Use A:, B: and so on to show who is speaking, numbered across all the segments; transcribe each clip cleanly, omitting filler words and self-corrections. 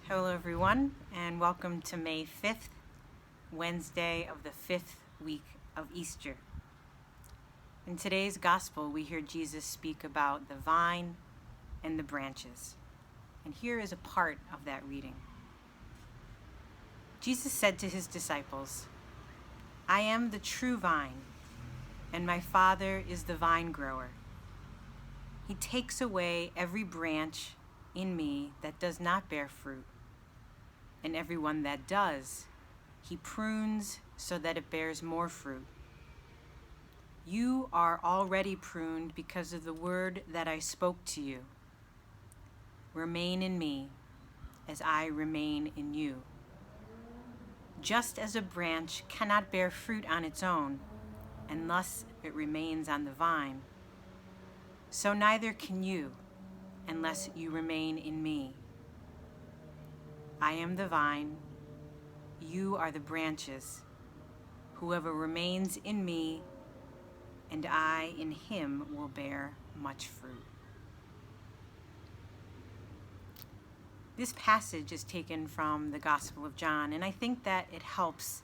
A: Hello everyone, and welcome to May 5th, Wednesday of the 5th week of Easter. In today's gospel, we hear Jesus speak about the vine and the branches. And here is a part of that reading. Jesus said to his disciples, "I am the true vine, and my Father is the vine grower. He takes away every branch in me that does not bear fruit, and every one that does, he prunes so that it bears more fruit. You are already pruned because of the word that I spoke to you. Remain in me as I remain in you. Just as a branch cannot bear fruit on its own unless it remains on the vine, so neither can you unless you remain in me. I am the vine, you are the branches. Whoever remains in me and I in him will bear much fruit." This passage is taken from the Gospel of John, and I think that it helps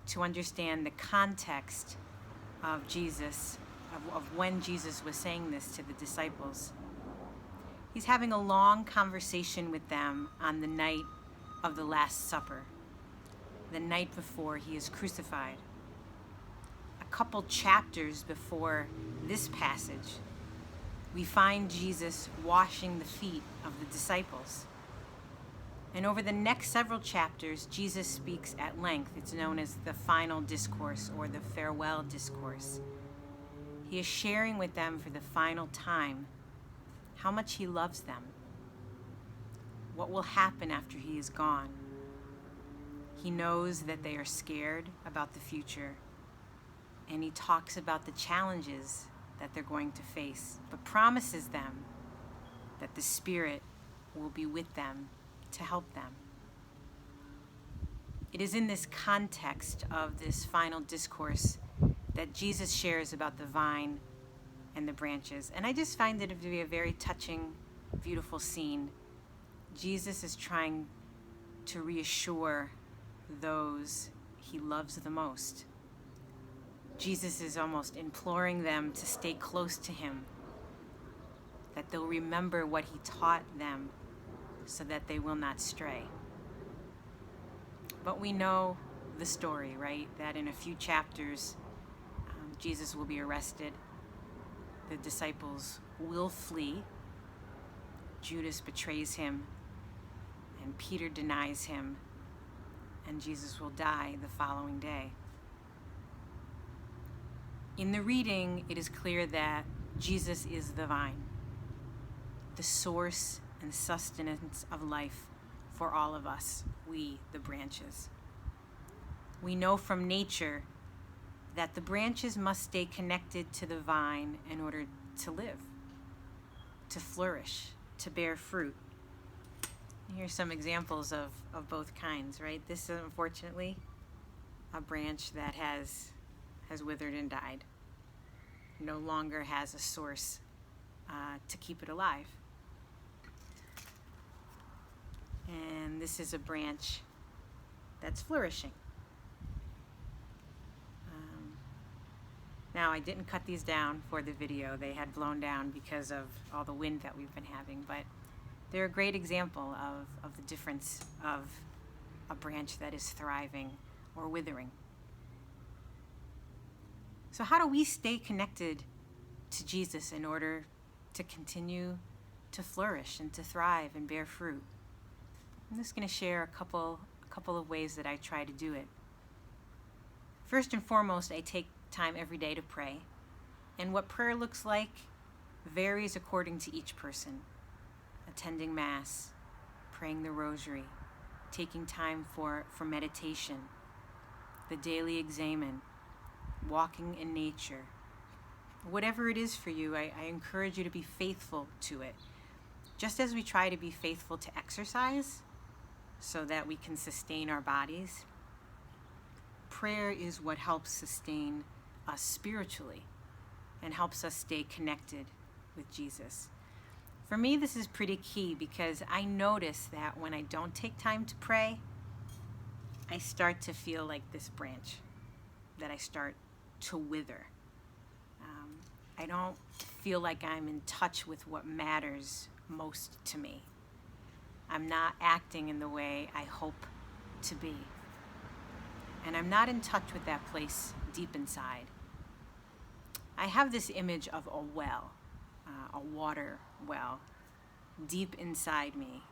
A: to understand the context of Jesus, of when Jesus was saying this to the disciples. He's having a long conversation with them on the night of the Last Supper, the night before he is crucified. A couple chapters before this passage, we find Jesus washing the feet of the disciples. And over the next several chapters, Jesus speaks at length. It's known as the final discourse or the farewell discourse. He is sharing with them for the final time how much he loves them, what will happen after he is gone. He knows that they are scared about the future, and he talks about the challenges that they're going to face, but promises them that the Spirit will be with them to help them. It is in this context of this final discourse that Jesus shares about the vine and the branches. And I just find it to be a very touching, beautiful scene. Jesus is trying to reassure those he loves the most. Jesus is almost imploring them to stay close to him, that they'll remember what he taught them so that they will not stray. But we know the story, right? That in a few chapters, Jesus will be arrested. The disciples will flee. Judas betrays him, and Peter denies him, and Jesus will die the following day. In the reading, it is clear that Jesus is the vine, the source and sustenance of life for all of us, we, the branches. We know from nature that the branches must stay connected to the vine in order to live, to flourish, to bear fruit. Here's some examples of both kinds, right? This is unfortunately a branch that has withered and died. No longer has a source to keep it alive. And this is a branch that's flourishing. Now, I didn't cut these down for the video. They had blown down because of all the wind that we've been having, but they're a great example of the difference of a branch that is thriving or withering. So how do we stay connected to Jesus in order to continue to flourish and to thrive and bear fruit? I'm just going to share a couple of ways that I try to do it. First and foremost, I take time every day to pray. And what prayer looks like varies according to each person. Attending Mass, praying the Rosary, taking time for meditation, the daily examen, walking in nature. Whatever it is for you, I encourage you to be faithful to it. Just as we try to be faithful to exercise so that we can sustain our bodies, prayer is what helps sustain us spiritually and helps us stay connected with Jesus. For me, this is pretty key because I notice that when I don't take time to pray, I start to feel like this branch, that I start to wither. I don't feel like I'm in touch with what matters most to me. I'm not acting in the way I hope to be. And I'm not in touch with that place deep inside. I have this image of a well, a water well, deep inside me.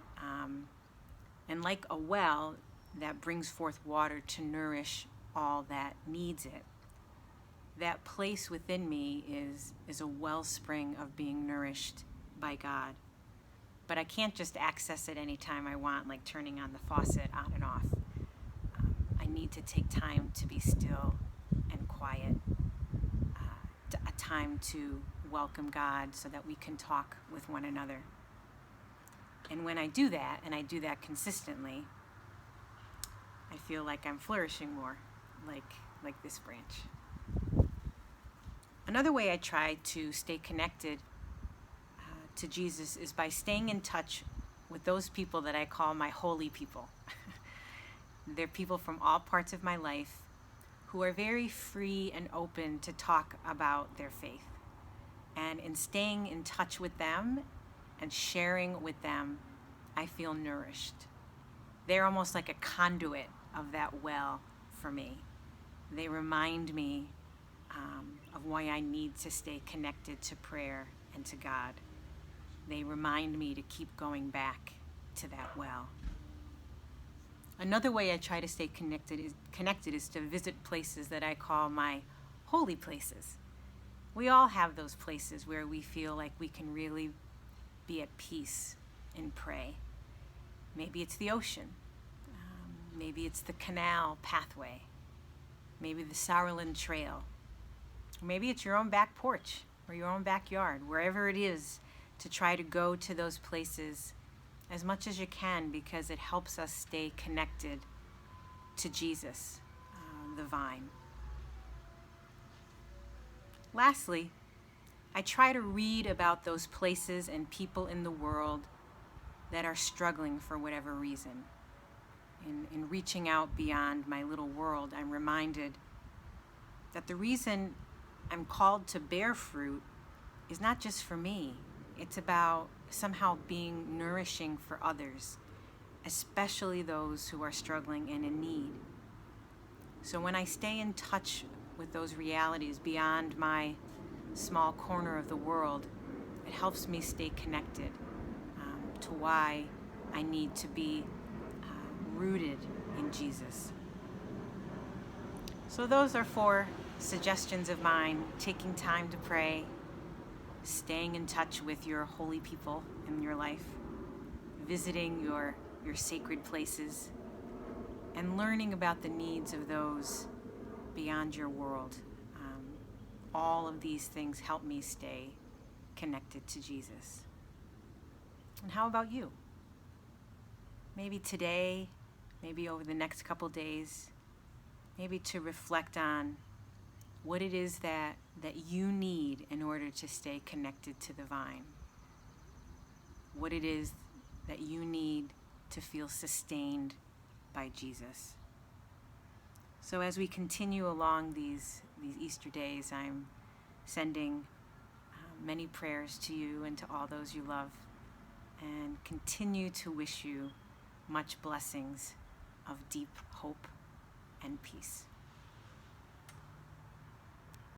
A: And like a well that brings forth water to nourish all that needs it, that place within me is a wellspring of being nourished by God. But I can't just access it anytime I want, like turning on the faucet on and off. I need to take time to be still and quiet, a time to welcome God so that we can talk with one another. And when I do that, and I do that consistently, I feel like I'm flourishing more, like this branch. Another way I try to stay connected to Jesus is by staying in touch with those people that I call my holy people. They're people from all parts of my life who are very free and open to talk about their faith. And in staying in touch with them and sharing with them, I feel nourished. They're almost like a conduit of that well for me. They remind me of why I need to stay connected to prayer and to God. They remind me to keep going back to that well. Another way I try to stay connected is to visit places that I call my holy places. We all have those places where we feel like we can really be at peace and pray. Maybe it's the ocean. Maybe it's the canal pathway. Maybe the Sauerland Trail. Or maybe it's your own back porch or your own backyard, wherever it is, to try to go to those places as much as you can, because it helps us stay connected to Jesus, the vine. Lastly, I try to read about those places and people in the world that are struggling for whatever reason. In reaching out beyond my little world, I'm reminded that the reason I'm called to bear fruit is not just for me. It's about somehow being nourishing for others, especially those who are struggling and in need. So when I stay in touch with those realities beyond my small corner of the world, it helps me stay connected to why I need to be rooted in Jesus. So those are 4 suggestions of mine: taking time to pray, staying in touch with your holy people in your life, visiting your sacred places, and learning about the needs of those beyond your world. All of these things help me stay connected to Jesus. And how about you? Maybe today, maybe over the next couple days, maybe to reflect on what it is that you need in order to stay connected to the vine. What it is that you need to feel sustained by Jesus. So as we continue along these Easter days, I'm sending many prayers to you and to all those you love, and continue to wish you much blessings of deep hope and peace.